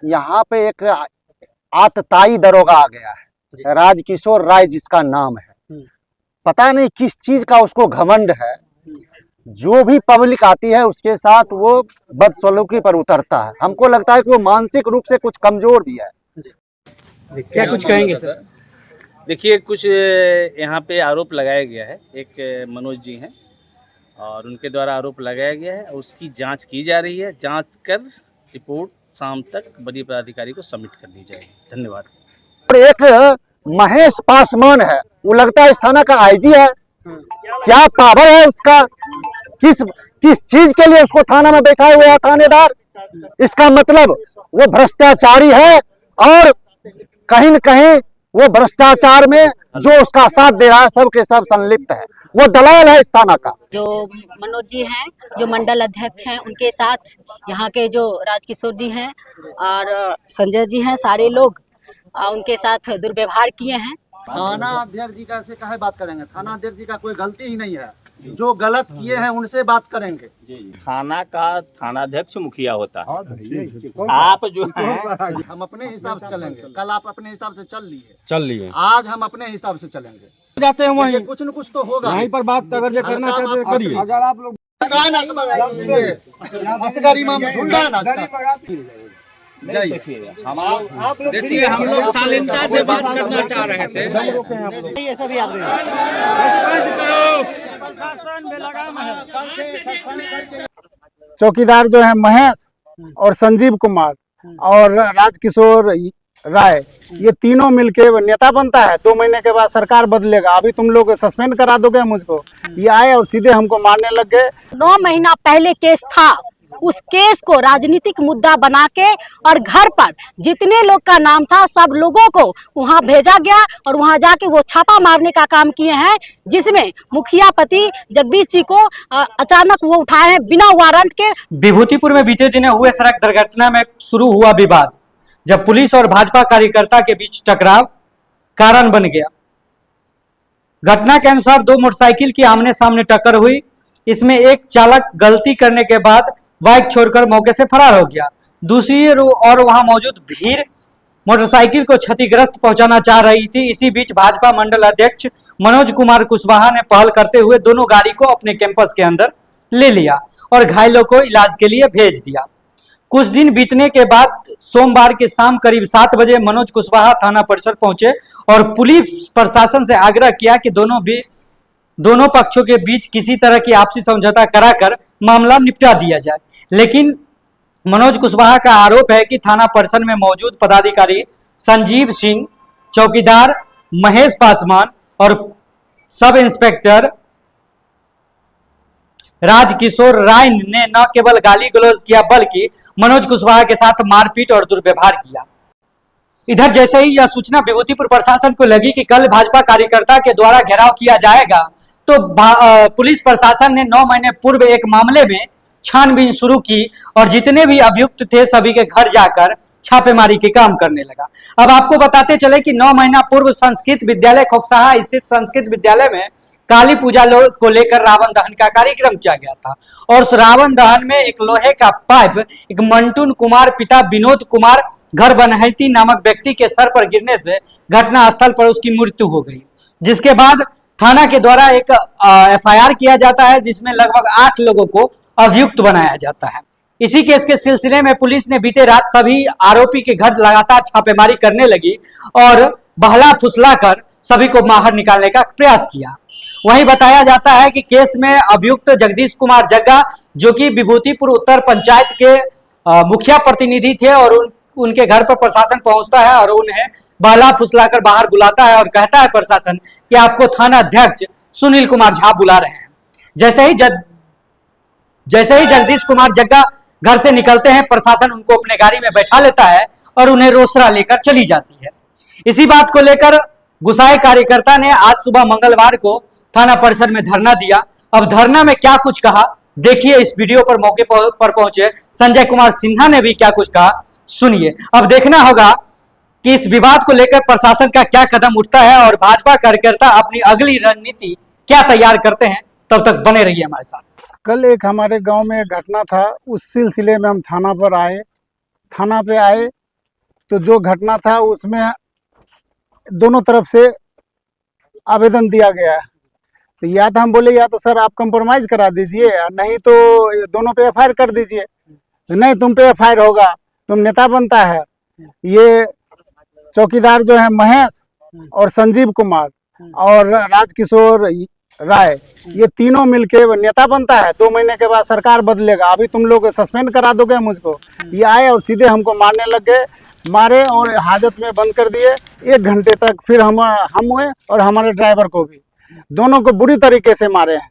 यहाँ पे एक आतताई दरोगा आ गया है, राजकिशोर राय जिसका नाम है। पता नहीं किस चीज का उसको घमंड है। जो भी पब्लिक आती है उसके साथ वो बदसलूकी पर उतरता है। हमको लगता है कि वो मानसिक रूप से कुछ कमजोर भी है। क्या कुछ कहेंगे सर? देखिए, कुछ यहाँ पे आरोप लगाया गया है। एक मनोज जी हैं और उनके द्वारा आरोप लगाया गया है। उसकी जांच की जा रही है। जांच कर रिपोर्ट शाम तक बड़ी पदाधिकारी को सबमिट कर दी जाएगी। धन्यवाद। और एक महेश पासवान है, वो लगता है इस थाना का आईजी है। क्या पावर है उसका? किस चीज के लिए उसको थाना में बैठा हुआ है थानेदार? इसका मतलब वो भ्रष्टाचारी है और कहीं न कहीं वो भ्रष्टाचार में जो उसका साथ दे रहा है सबके सब संलिप्त है। वो दलाल है इस थाना का। जो मनोज जी हैं, जो मंडल अध्यक्ष हैं, उनके साथ यहाँ के जो राजकिशोर जी हैं और संजय जी हैं, सारे लोग उनके साथ दुर्व्यवहार किए हैं। थाना अध्यक्ष जी कैसे कहे बात करेंगे? थाना अध्यक्ष जी का कोई गलती ही नहीं है। जो गलत किए हैं उनसे बात करेंगे। थाना का थानाध्यक्ष मुखिया होता है। आप जो है हम अपने हिसाब से चलेंगे। कल आप अपने हिसाब से चल लिए, आज हम अपने हिसाब से चलेंगे। जाते हैं वहीं, कुछ न कुछ तो होगा वहीं पर बात अगर जो करना चाहते हैं करिए। अगर आप लोग देखिए, हम लोग शालीनता से बात करना चाह रहे थे। चौकीदार जो है महेश और संजीव कुमार और राजकिशोर राय, ये तीनों मिलके नेता बनता है। 2 महीने के बाद सरकार बदलेगा, अभी तुम लोग सस्पेंड करा दोगे मुझको। ये आए और सीधे हमको मारने लग गए। 9 महीना पहले केस था, उस केस को राजनीतिक मुद्दा बना के और घर पर जितने लोग का नाम था सब लोगों को वहां भेजा गया और वहां जाके वो छापा मारने का काम किए हैं, जिसमें मुखिया पति जगदीश जी को अचानक वो उठाए हैं बिना वारंट के। विभूतिपुर में बीते दिन हुए सड़क दुर्घटना में शुरू हुआ विवाद, जब पुलिस और भाजपा कार्यकर्ता के बीच टकराव कारण बन गया। घटना के अनुसार 2 मोटरसाइकिल की आमने सामने टक्कर हुई। इसमें एक चालक गलती करने के बाद बाइक छोड़कर मौके से फरार हो गया। दूसरी ओर वहां मौजूद भीड़ मोटरसाइकिल को क्षतिग्रस्त पहुंचाना चाह रही थी। इसी बीच भाजपा मंडल अध्यक्ष मनोज कुमार कुशवाहा ने पहल करते हुए दोनों गाड़ी को अपने कैंपस के अंदर ले लिया और घायलों को इलाज के लिए भेज दिया। कुछ दिन बीतने के बाद सोमवार की शाम करीब 7 बजे मनोज कुशवाहा थाना परिसर पहुंचे और पुलिस प्रशासन से आग्रह किया कि दोनों पक्षों के बीच किसी तरह की आपसी समझौता कराकर मामला निपटा दिया जाए। लेकिन मनोज कुशवाहा का आरोप है कि थाना परिसर में मौजूद पदाधिकारी संजीव सिंह, चौकीदार महेश पासवान और सब इंस्पेक्टर राजकिशोर राय ने न केवल गाली गलौज किया बल्कि मनोज कुशवाहा के साथ मारपीट और दुर्व्यवहार किया। इधर जैसे ही यह सूचना विभूतिपुर प्रशासन को लगी कि कल भाजपा कार्यकर्ता के द्वारा घेराव किया जाएगा, तो पुलिस प्रशासन ने 9 महीने पूर्व एक मामले में छानबीन शुरू की और जितने भी अभियुक्त थे सभी के घर जाकर छापेमारी के काम करने लगा। अब आपको बताते चले कि 9 महीना पूर्व संस्कृत विद्यालय खोकसाहा स्थित संस्कृत विद्यालय में काली पूजा को लेकर रावण दहन का कार्यक्रम किया गया था और उस रावण दहन में एक लोहे का पाइप एक मंटून कुमार पिता विनोद कुमार घर बनहैती नामक व्यक्ति के सर पर गिरने से घटना स्थल पर उसकी मृत्यु हो गई, जिसके बाद थाना के द्वारा एक FIR किया जाता है, जिसमें लगभग 8 लोगों को अभियुक्त बनाया जाता है। इसी केस के सिलसिले में पुलिस ने बीते रात सभी आरोपी के घर लगातार छापेमारी करने लगी और बहला फुसला कर सभी को बाहर निकालने का प्रयास किया। वहीं बताया जाता है कि केस में अभियुक्त जगदीश कुमार जग्गा, जो कि विभूतिपुर उत्तर पंचायत के मुखिया प्रतिनिधि थे, और उनके घर पर प्रशासन पहुंचता है और उन्हें बहला फुसलाकर बाहर बुलाता है और कहता है प्रशासन कि आपको थाना अध्यक्ष सुनील कुमार झा बुला रहे हैं। जैसे ही जगदीश कुमार जग्गा घर से निकलते हैं, प्रशासन उनको अपने गाड़ी में बैठा लेता है और उन्हें रोसड़ा लेकर चली जाती है। इसी बात को लेकर गुस्साए कार्यकर्ता ने आज सुबह मंगलवार को थाना परिसर में धरना दिया। अब धरना में क्या कुछ कहा, देखिए इस वीडियो पर मौके पर पहुंचे संजय कुमार सिन्हा ने भी क्या कुछ कहा, सुनिए। अब देखना होगा कि इस विवाद को लेकर प्रशासन का क्या कदम उठता है और भाजपा कार्यकर्ता अपनी अगली रणनीति क्या तैयार करते हैं। तब तक बने रहिए हमारे साथ। कल एक हमारे गांव में घटना था, उस सिलसिले में हम थाना पे आए। तो जो घटना था उसमें दोनों तरफ से आवेदन दिया गया है। तो या तो हम बोले या तो सर आप कंप्रोमाइज करा दीजिए, नहीं तो दोनों पे एफआईआर कर दीजिए। तो नहीं, तुम पे एफआईआर होगा, तुम नेता बनता है। ये चौकीदार जो है महेश और संजीव कुमार और राजकिशोर राय, ये तीनों मिलके नेता बनता है। 2 महीने के बाद सरकार बदलेगा, अभी तुम लोग सस्पेंड करा दोगे मुझको। ये आए और सीधे हमको मारने लग गए, मारे और हाजत में बंद कर दिए 1 घंटे तक। फिर हम हुए और हमारे ड्राइवर को भी, दोनों को बुरी तरीके से मारे हैं।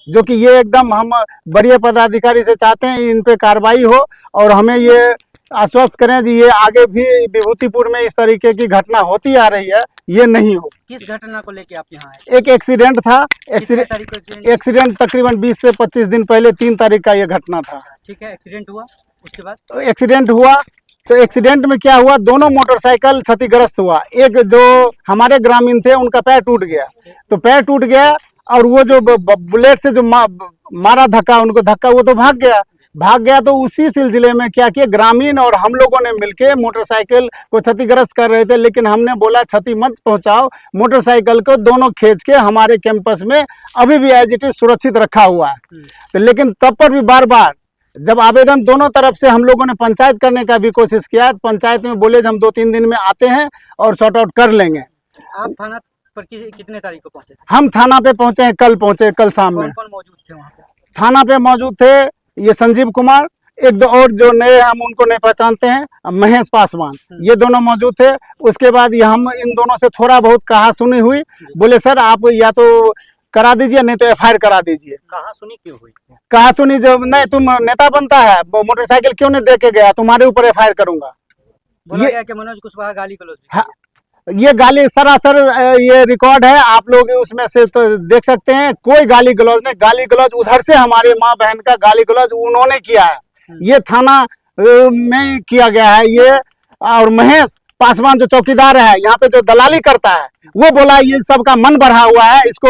जो कि ये एकदम हम बड़े पदाधिकारी से चाहते हैं इन पे कार्रवाई हो और हमें ये आश्वस्त करें कि ये आगे भी विभूतिपुर में इस तरीके की घटना होती आ रही है, ये नहीं हो। किस घटना को लेके आप यहाँ आए? एक एक्सीडेंट था, कितने तारीख को एक्सीडेंट? एक्सीडेंट तकरीबन 20 से 25 दिन पहले 3 तारीख का ये घटना था। ठीक है, एक्सीडेंट हुआ, उसके बाद तो एक्सीडेंट हुआ, तो एक्सीडेंट में क्या हुआ, दोनों मोटरसाइकिल क्षतिग्रस्त हुआ। एक जो हमारे ग्रामीण थे उनका पैर टूट गया, तो पैर टूट गया और वो जो बुलेट से जो मारा धक्का, उनको धक्का, वो तो भाग गया। तो उसी सिलसिले में क्या किया, ग्रामीण और हम लोगों ने मिलके मोटरसाइकिल को क्षतिग्रस्त कर रहे थे, लेकिन हमने बोला क्षति मत पहुंचाओ, मोटरसाइकिल को दोनों खींच के हमारे कैंपस में अभी भी एज इट इज सुरक्षित रखा हुआ है। तो लेकिन तब पर भी बार बार जब आवेदन दोनों तरफ से हम लोगों ने पंचायत करने का भी कोशिश किया, पंचायत में बोले हम 2-3 दिन में आते हैं और सॉर्ट आउट कर लेंगे। आप थाना पर कितने तारीख को पहुंचे? हम थाना पे पहुंचे हैं, कल शाम में। कौन मौजूद थे वहाँ पे? थाना पे मौजूद थे ये संजीव कुमार, 1-2 और जो नए हम उनको नहीं पहचानते हैं, महेश पासवान, ये दोनों मौजूद थे। उसके बाद ये हम इन दोनों से थोड़ा बहुत कहा सुनी हुई, बोले सर आप या तो करा दीजिए नहीं तो एफआईआर करा दीजिए। कहा सुनी क्यों हुई? कहा सुनी जब नहीं तुम नेता बनता है, मोटरसाइकिल क्यों नहीं दे के गया, तुम्हारे ऊपर एफआईआर करूंगा। बोला गया कि मनोज कुशवाहा गाली गलौज। हाँ, ये गाली सरासर ये रिकॉर्ड है, आप लोग उसमें से तो देख सकते हैं। कोई गाली गलौज नहीं, गाली गलौज उधर से हमारे माँ बहन का गाली गलौज उन्होंने किया है, ये थाना में किया गया है। ये और महेश पासवान जो चौकीदार है यहाँ पे जो दलाली करता है, वो बोला ये सबका मन बढ़ा हुआ है, इसको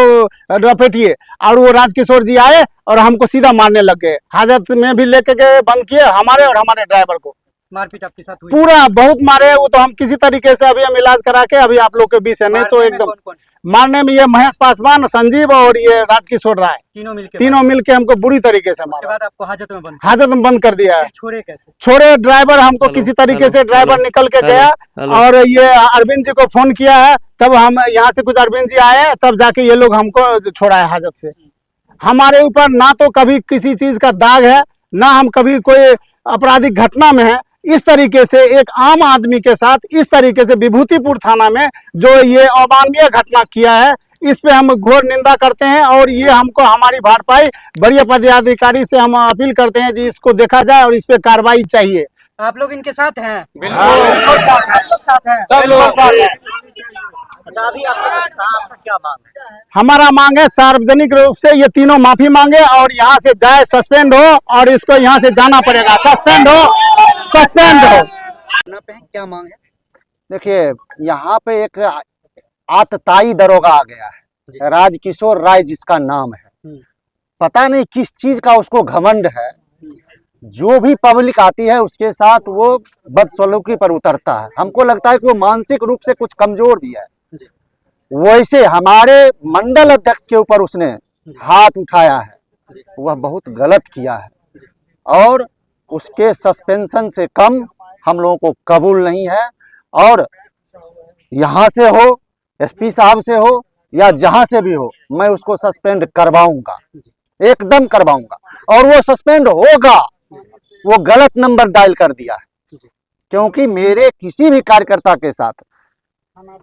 रपेटिए। और वो राजकिशोर जी आए और हमको सीधा मारने लग गए, हाजत में भी लेके गए, बंद किए हमारे और हमारे ड्राइवर को। मारपीट आपके साथ हुई? पूरा बहुत मारे, वो तो हम किसी तरीके से अभी हम इलाज करा के अभी आप लोग के बीच है, नहीं तो एकदम कौन कौन? मारने में ये महेश पासवान, संजीव और ये राजकिशोर राय, तीनों मिलके हमको बुरी तरीके से मारा। बाद आपको हाजत में बंद कर दिया है। छोड़े कैसे? छोड़े ड्राइवर हमको किसी तरीके से ड्राइवर निकल के गया और ये अरविंद जी को फोन किया है, तब हम यहाँ से कुछ अरविंद जी आए, तब जाके ये लोग हमको छोड़ा है हाजत से। हमारे ऊपर ना तो कभी किसी चीज का दाग है, ना हम कभी कोई आपराधिक घटना में है। इस तरीके से एक आम आदमी के साथ इस तरीके से विभूतिपुर थाना में जो ये अमानवीय घटना किया है, इस पे हम घोर निंदा करते हैं। और ये हमको हमारी भरपाई बड़े पदाधिकारी से हम अपील करते हैं जी, इसको देखा जाए और इस पे कार्रवाई चाहिए। आप लोग इनके साथ हैं? अच्छा, अभी आपका क्या मांग है? हमारा मांग है सार्वजनिक रूप से ये तीनों माफी मांगे और यहाँ से जाए, सस्पेंड हो और इसको यहाँ से जाना पड़ेगा, सस्पेंड हो। क्या मांग है? देखिए, यहाँ पे एक आतताई दरोगा आ गया है, राजकिशोर राय जिसका नाम है। पता नहीं किस चीज का उसको घमंड है, जो भी पब्लिक आती है उसके साथ वो बदसलूकी पर उतरता है। हमको लगता है कि वो मानसिक रूप से कुछ कमजोर भी है। वैसे हमारे मंडल अध्यक्ष के ऊपर उसने हाथ उठाया है, वह बहुत गलत किया है और उसके सस्पेंशन से कम हम लोगों को कबूल नहीं है। और यहाँ से हो, एसपी साहब से हो या जहाँ से भी हो, मैं उसको सस्पेंड करवाऊंगा, एकदम करवाऊंगा। और वो सस्पेंड होगा, वो गलत नंबर डायल कर दिया है, क्योंकि मेरे किसी भी कार्यकर्ता के साथ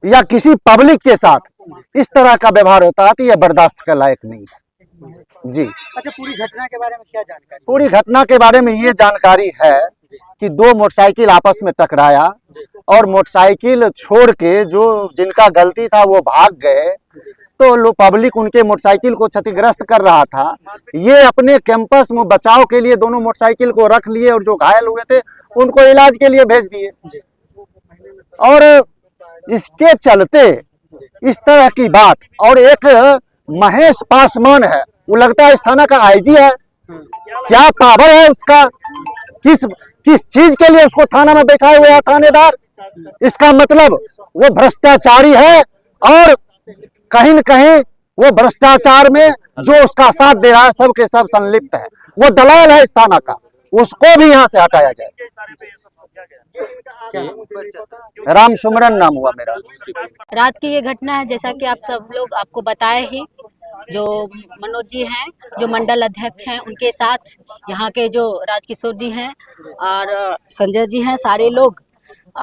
या किसी पब्लिक के साथ इस तरह का व्यवहार होता है तो यह बर्दाश्त के लायक नहीं है जी। अच्छा, पूरी घटना के बारे में क्या जानकारी? पूरी घटना के बारे में ये जानकारी है कि 2 मोटरसाइकिल आपस में टकराया और मोटरसाइकिल छोड़ के जो जिनका गलती था वो भाग गए, तो लो पब्लिक उनके मोटरसाइकिल को क्षतिग्रस्त कर रहा था। ये अपने कैंपस में बचाव के लिए दोनों मोटरसाइकिल को रख लिए और जो घायल हुए थे उनको इलाज के लिए भेज दिए। और इसके चलते इस तरह की बात, और एक महेश पासवान है, वो लगता है इस थाना का आईजी है। क्या पावर है उसका, किस चीज के लिए उसको थाना में बैठाया हुआ है थानेदार, इसका मतलब वो भ्रष्टाचारी है और कहीं न कहीं वो भ्रष्टाचार में जो उसका साथ दे रहा है सबके सब संलिप्त है। वो दलाल है इस थाना का, उसको भी यहाँ से हटाया जाए। राम सुमरन नाम हुआ मेरा। रात की ये घटना है, जैसा कि आप सब लोग आपको बताए ही, जो मनोज जी हैं जो मंडल अध्यक्ष हैं, उनके साथ यहाँ के जो राजकिशोर जी हैं और संजय जी हैं, सारे लोग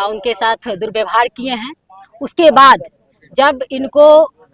उनके साथ दुर्व्यवहार किए हैं। उसके बाद जब इनको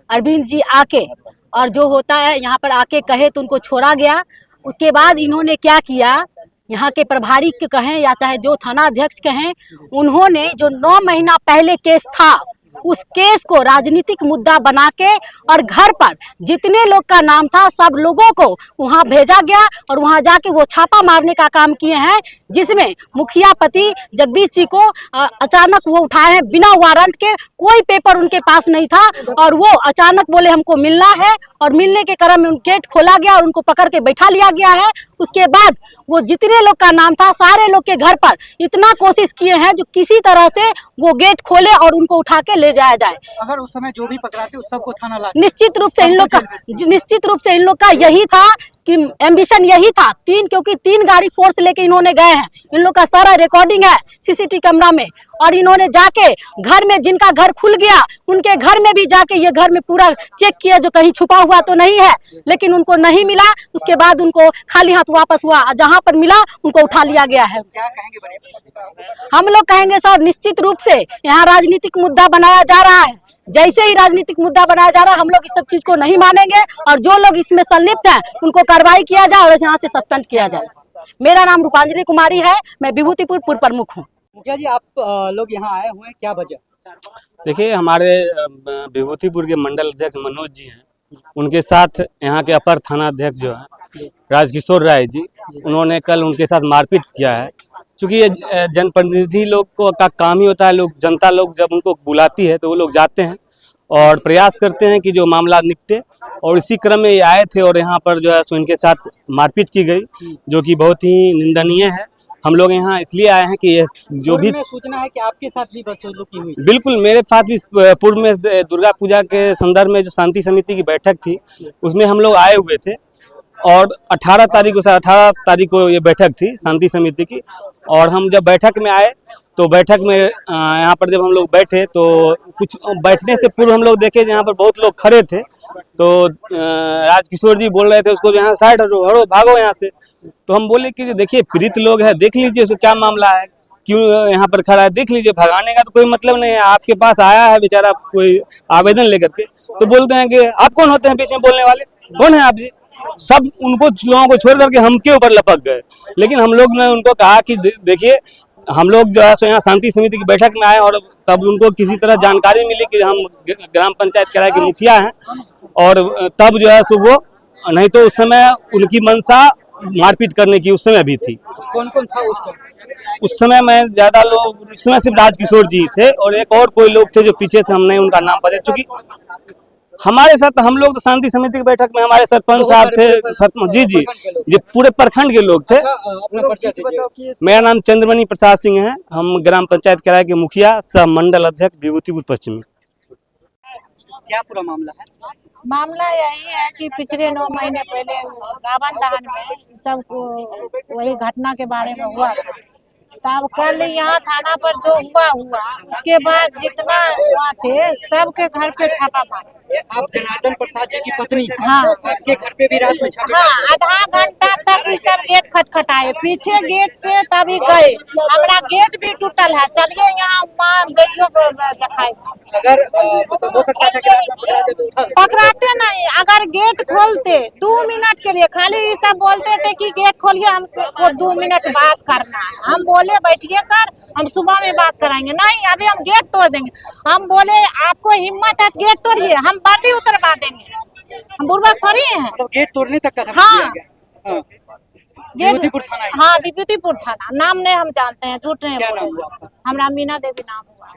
अरविंद जी आके और जो होता है यहाँ पर आके कहे तो उनको छोड़ा गया। उसके बाद इन्होंने क्या किया, यहाँ के प्रभारी के कहें या चाहे जो थाना अध्यक्ष कहें, उन्होंने जो 9 महीना पहले केस था उस केस को राजनीतिक मुद्दा बना के और घर पर जितने लोग का नाम था सब लोगों को वहां भेजा गया और वहां जाके वो छापा मारने का काम किए हैं, जिसमें मुखिया पति जगदीश जी को अचानक वो उठाए हैं बिना वारंट के। कोई पेपर उनके पास नहीं था और वो अचानक बोले हमको मिलना है और मिलने के क्रम में गेट खोला गया और उनको पकड़ के बैठा लिया गया है। उसके बाद वो जितने लोग का नाम था सारे लोग के घर पर इतना कोशिश किए हैं जो किसी तरह से वो गेट खोले और उनको उठा के ले जाया जाए। अगर उस समय जो भी पकड़ाते उस सबको थाना ला निश्चित रूप से इन लोग का यही था कि एम्बिशन यही था। क्योंकि 3 गाड़ी फोर्स लेके इन्होंने गए हैं। इन लोग का सारा रिकॉर्डिंग है सीसीटीवी कैमरा में और इन्होंने जाके घर में जिनका घर खुल गया उनके घर में भी जाके ये घर में पूरा चेक किया जो कहीं छुपा हुआ तो नहीं है, लेकिन उनको नहीं मिला। उसके बाद उनको खाली हाथ वापस हुआ, जहां पर मिला उनको उठा लिया गया है। क्या कहेंगे बड़े? हम लोग कहेंगे सर, निश्चित रूप से यहाँ राजनीतिक मुद्दा बनाया जा रहा है। जैसे ही राजनीतिक मुद्दा बनाया जा रहा है हम लोग इस सब चीज को नहीं मानेंगे और जो लोग इसमें संलिप्त हैं उनको कार्रवाई किया जाए और यहाँ से सस्पेंड किया जाए। मेरा नाम रूपांजलि कुमारी है, मैं विभूतिपुर पूर्व प्रमुख हूँ। मुखिया जी, आप लोग यहाँ आए हुए हैं, क्या वजह? देखिए, हमारे विभूतिपुर के मंडल अध्यक्ष मनोज जी हैं, उनके साथ यहाँ के अपर थाना अध्यक्ष जो है राजकिशोर राय जी, उन्होंने कल उनके साथ मारपीट किया है। क्योंकि ये जनप्रतिनिधि लोग को का काम ही होता है, लोग जनता लोग जब उनको बुलाती है तो वो लोग जाते हैं और प्रयास करते हैं कि जो मामला निपटे, और इसी क्रम में ये आए थे और यहाँ पर जो है सो इनके साथ मारपीट की गई, जो कि बहुत ही निंदनीय है। हम लोग यहाँ इसलिए आए हैं कि ये जो भी सूचना है कि आपके साथ भी बदसलूकी हुई। बिल्कुल, मेरे साथ भी पूर्व में दुर्गा पूजा के संदर्भ में जो शांति समिति की बैठक थी उसमें हम लोग आए हुए थे और 18 तारीख को ये बैठक थी शांति समिति की। और हम जब बैठक में आए तो बैठक में यहाँ पर जब हम लोग बैठे तो कुछ बैठने से पूर्व हम लोग देखे यहाँ पर बहुत लोग खड़े थे, तो राजकिशोर जी बोल रहे थे उसको यहाँ साइड हटो, भागो यहाँ से। तो हम बोले कि देखिए पीड़ित लोग है, देख लीजिए उसको क्या मामला है, क्यों यहाँ पर खड़ा है, देख लीजिए, भगाने का तो कोई मतलब नहीं है। आपके पास आया है बेचारा कोई आवेदन लेकर के, तो बोलते हैं कि आप कौन होते हैं बीच में बोलने वाले, कौन है आप जी? सब उनको लोगों को छोड़ करके हम के ऊपर लपक गए। लेकिन हम लोग ने उनको कहा कि देखिए, हम लोग जो है सो यहाँ शांति समिति की बैठक में आए और तब उनको किसी तरह जानकारी मिली कि हम ग्राम पंचायत किराए के मुखिया हैं, और तब जो है सो वो, नहीं तो उस समय उनकी मंशा मारपीट करने की उस समय भी थी। कौन कौन था उस टाइम? उस समय मैं ज्यादा लोग, उस समय सिर्फ राजकिशोर जी थे और एक और कोई लोग थे जो पीछे से हमने उनका नाम पता, चूंकि हमारे साथ हम लोग तो शांति समिति की बैठक में हमारे सरपंच साहब थे, जी पूरे प्रखंड के लोग थे। मेरा नाम चंद्रमणि प्रसाद सिंह है, हम ग्राम पंचायत किराए के मुखिया सह मंडल अध्यक्ष विभूतिपुर पश्चिमी। क्या पूरा मामला है? मामला यही है कि पिछले 9 महीने पहले रावण दहन में सब वही घटना के बारे में हुआ था। तब कल यहाँ थाना पर जो हुआ उसके बाद जितना हुआ थे सबके घर पे छापा मारा। आप जनार्दन प्रसाद जी की पत्नी? हाँ। आपके घर पे भी रात में छापा? हाँ, आधा घंटा तक ये सब गेट खटखटाए, पीछे गेट से तभी गए। हमारा गेट भी टूटल है, चलिए यहाँ माँ बेटियों को दिखाए। अगर मतलब हो सकता था कि रात में पकड़ाते तो उठा लेते। पकड़ाते नहीं, अगर गेट खोलते 2 मिनट के लिए, खाली ये सब बोलते थे कि गेट खोलिए, हमको 2 मिनट बात करना है। हम बोले बैठिए सर, हम सुबह में बात कराएंगे। नहीं, अभी हम गेट तोड़ देंगे। हम बोले आपको हिम्मत है गेट तोड़िए, हम वर्दी उतरवा देंगे, हम बुर्बक थोड़ी हैं। तो गेट तोड़ने तक का धमकी हाँ। दिया गया? हाँ। गेट, विभूतिपुर थाना? हाँ, विभूतिपुर थाना। नाम नहीं हम जानते हैं, झूठ नहीं क्या बोले। नाम हुआ आपका? हमारा मीना देवी नाम हुआ।